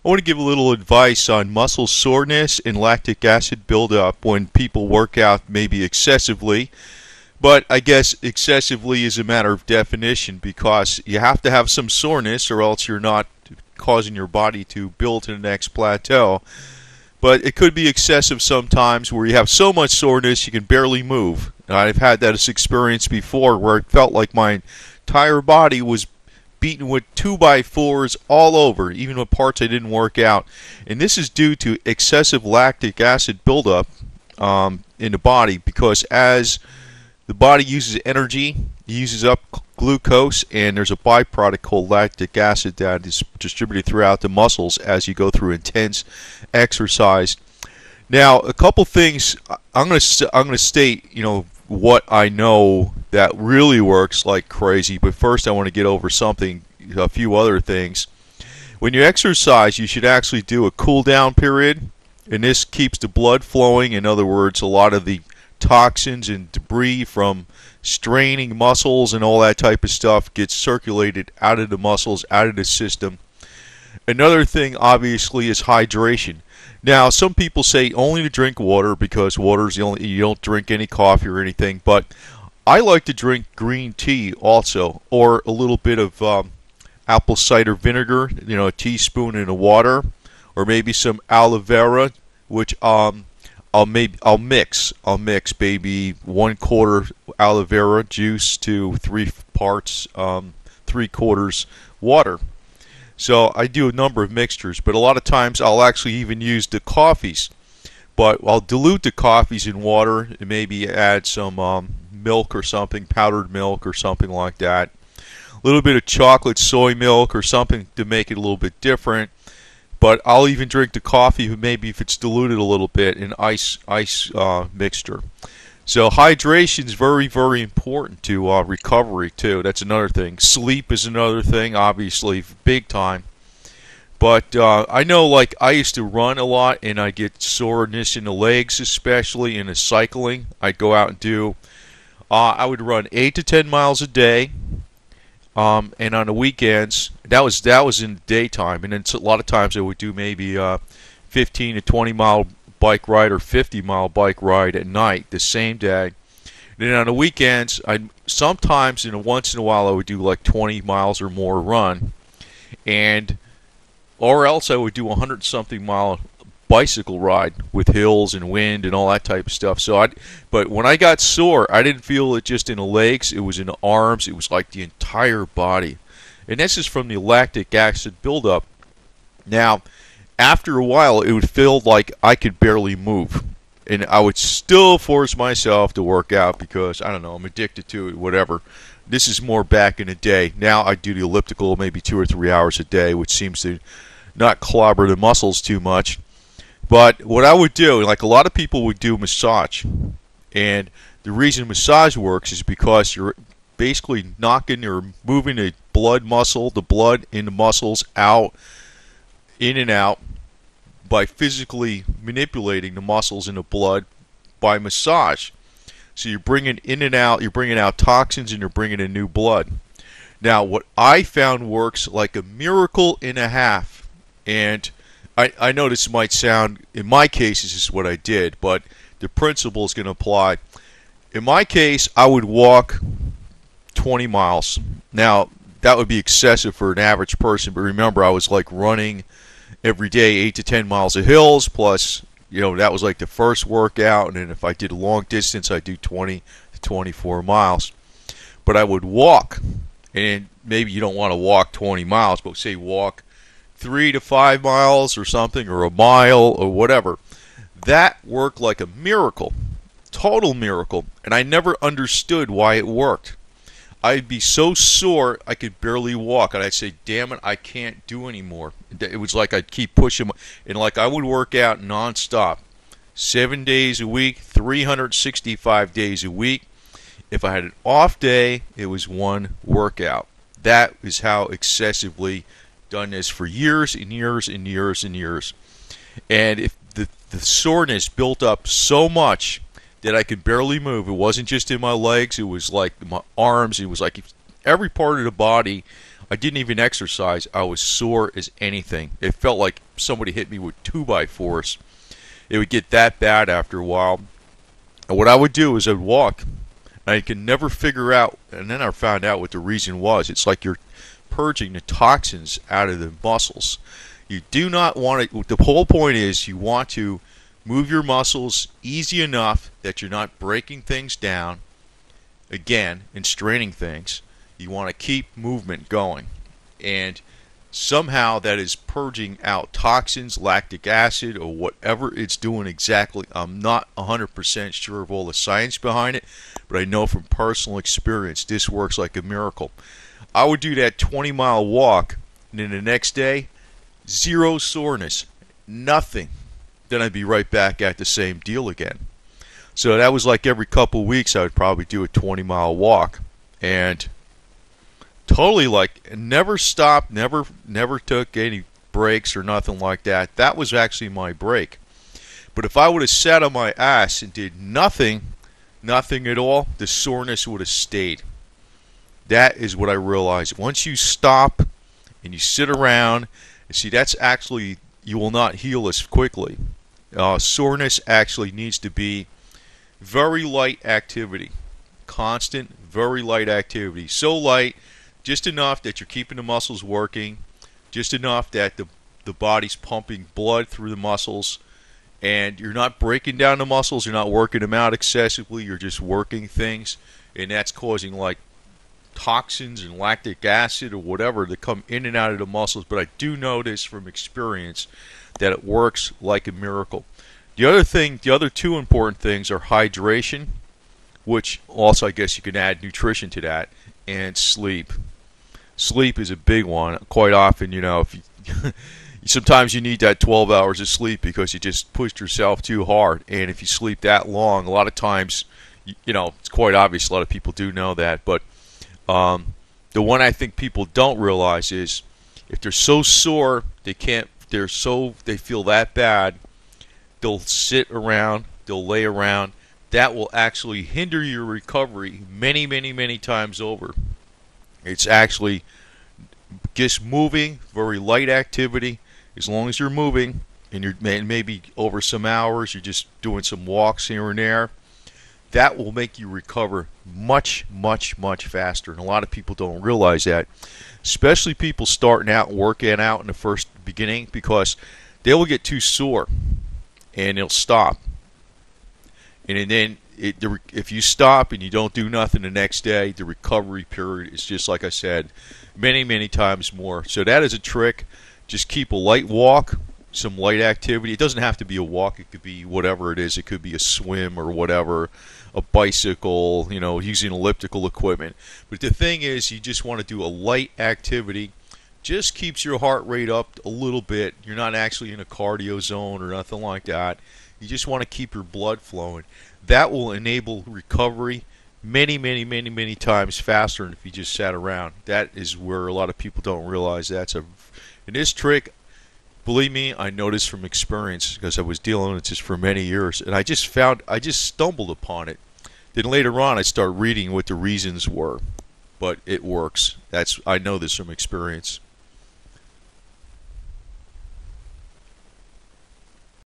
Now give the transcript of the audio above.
I want to give a little advice on muscle soreness and lactic acid buildup when people work out maybe excessively. But I guess excessively is a matter of definition because you have to have some soreness or else you're not causing your body to build to the next plateau. But it could be excessive sometimes where you have so much soreness you can barely move. And I've had that experience before where it felt like my entire body was beaten with 2x4s all over, even with parts I didn't work out. And this is due to excessive lactic acid buildup in the body, because as the body uses energy, it uses up glucose, and there's a byproduct called lactic acid that is distributed throughout the muscles as you go through intense exercise. Now, a couple things I'm going to state, what I know that really works like crazy. But first, I want to get over a few other things. When you exercise, you should actually do a cool down period, and this keeps the blood flowing. In other words, a lot of the toxins and debris from straining muscles and all that type of stuff gets circulated out of the muscles, out of the system. Another thing, obviously, is hydration. Now, some people say only to drink water because water is the only, you don't drink any coffee or anything, but I like to drink green tea also, or a little bit of apple cider vinegar, a teaspoon in the water, or maybe some aloe vera, which I'll mix maybe 1/4 aloe vera juice to 3 parts 3/4 water. So I do a number of mixtures, but a lot of times I'll actually even use the coffees. But I'll dilute the coffees in water and maybe add some milk or something, powdered milk or something like that. A little bit of chocolate soy milk or something to make it a little bit different. But I'll even drink the coffee, maybe if it's diluted a little bit, in ice mixture. So hydration is very, very important to recovery too. That's another thing. Sleep is another thing, obviously, big time. But I know, like, I used to run a lot, and I get soreness in the legs, especially in the cycling. I'd go out and do, I would run 8 to 10 miles a day. And on the weekends, that was in the daytime, and then a lot of times I would do maybe 15 to 20 mile bike ride or 50-mile bike ride at night the same day. And then on the weekends, sometimes once in a while I would do like 20 miles or more run, or else I would do 100-something mile bicycle ride with hills and wind and all that type of stuff. But when I got sore, I didn't feel it just in the legs, it was in the arms, it was like the entire body. And this is from the lactic acid buildup. Now, after a while, it would feel like I could barely move. And I would still force myself to work out because, I don't know, I'm addicted to it, whatever. This is more back in the day. Now I do the elliptical maybe 2 or 3 hours a day, which seems to not clobber the muscles too much. But what I would do, like a lot of people would do massage. And the reason massage works is because you're basically knocking or moving the blood in the muscles out, in and out, by physically manipulating the muscles in the blood by massage. So you're bringing in and out, you're bringing out toxins, and you're bringing in new blood. Now, what I found works like a miracle and a half, and I know this might sound, in my case, this is what I did, but the principle is going to apply. In my case, I would walk 20 miles. Now, that would be excessive for an average person, but remember, I was like running every day 8 to 10 miles of hills, plus, that was like the first workout, and then if I did a long distance, I'd do 20 to 24 miles. But I would walk, and maybe you don't want to walk 20 miles, but say walk 3 to 5 miles or something, or a mile or whatever. That worked like a miracle, total miracle, and I never understood why it worked. I'd be so sore I could barely walk, and I'd say, damn it, I can't do anymore. It was like I'd keep pushing, and like I would work out nonstop, 7 days a week, 365 days a week. If I had an off day, it was one workout. That is how excessively done this for years and years and years and years. And if the soreness built up so much that I could barely move. It wasn't just in my legs, it was like my arms, it was like every part of the body. I didn't even exercise, I was sore as anything. It felt like somebody hit me with 2x4s. It would get that bad after a while. And what I would do is I'd walk, and I could never figure out, and then I found out what the reason was. It's like you're purging the toxins out of the muscles. You do not want it. The whole point is you want to move your muscles easy enough that you're not breaking things down again and straining things. You want to keep movement going, and somehow that is purging out toxins, lactic acid, or whatever it's doing exactly. I'm not 100% sure of all the science behind it, but I know from personal experience this works like a miracle. I would do that 20-mile walk, and then the next day, zero soreness, nothing. Then I'd be right back at the same deal again. So that was like every couple of weeks I would probably do a 20-mile walk, and totally like never stopped, never took any breaks or nothing like that. That was actually my break. But if I would have sat on my ass and did nothing at all, the soreness would have stayed. That is what I realized. Once you stop and you sit around, and see, that's actually, you will not heal as quickly. Soreness actually needs to be very light activity, constant, very light activity. So light, just enough that you're keeping the muscles working, just enough that the body's pumping blood through the muscles, and you're not breaking down the muscles, you're not working them out excessively, you're just working things, and that's causing like toxins and lactic acid or whatever to come in and out of the muscles. But I do notice from experience that it works like a miracle. The other two important things are hydration, which also I guess you can add nutrition to that, and sleep. Sleep is a big one. Quite often, if you sometimes you need that 12 hours of sleep because you just pushed yourself too hard, and if you sleep that long, a lot of times, it's quite obvious. A lot of people do know that, but the one I think people don't realize is if they're so sore they feel that bad, they'll sit around, they'll lay around. That will actually hinder your recovery many, many, many times over. It's actually just moving, very light activity. As long as you're moving, and you're maybe over some hours, you're just doing some walks here and there, that will make you recover much, much, much faster. And a lot of people don't realize that, especially people starting out and working out in the first beginning, because they will get too sore and they'll stop. And then if you stop and you don't do nothing the next day, the recovery period is just like I said, many, many times more. So that is a trick. Just keep a light walk, some light activity. It doesn't have to be a walk. It could be whatever it is. It could be a swim or whatever, a bicycle, using elliptical equipment. But the thing is, you just want to do a light activity. Just keeps your heart rate up a little bit. You're not actually in a cardio zone or nothing like that. You just want to keep your blood flowing. That will enable recovery many, many, many, many times faster than if you just sat around. That is where a lot of people don't realize and this trick, believe me, I noticed from experience because I was dealing with this for many years, and I just stumbled upon it. Then later on, I started reading what the reasons were, but it works. I know this from experience.